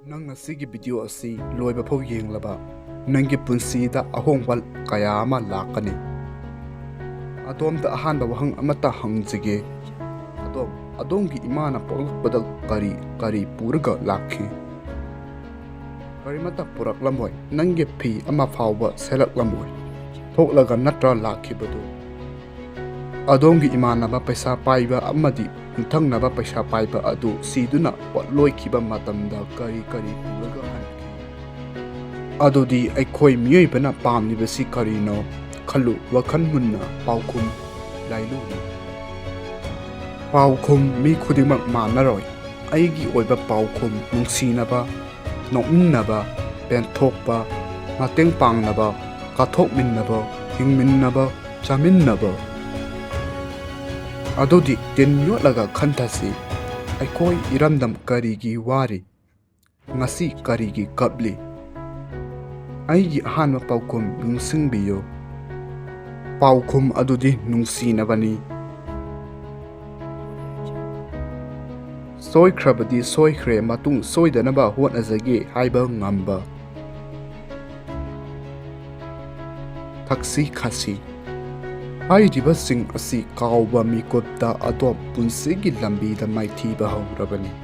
Nang asigi video asi loiba phau yenglaba nangi punsi da ahongwal kaya ama lakani adom da ahanba wahang amata hangjige adomgi imana polakpada kari purga lakhi kari mata purak lamoy nangi phi ama phawba selak lamoy thoklaga natra lakhi badu adomgi imana ba paisa paiba amadi thang na ba paisa paiba adu siduna potloi khiba matamda kari puraga hanki adudi aikhoi miyoi bana pamni basi karino khalu wakhan munna paukhum lailu paukhum mi khudimak manaroi aigi oiba paukhum nungsinaba nokminnaba penthokpa mateng pangnaba kathokminnaba hingminnaba chaminnaba adudi tenyo laga khantasi aikoi iramdam karigi wari ngasi karigi kapli aigi ahanma paukhum nungsingbiyo paukhum adudi nungsinabani soikrabadi soikhre matung soidanaba hotnazage haiba ngamba taksi khasi hairiba sing asi Kaoba Mikupta atop punsigi Lambi da Maithibagi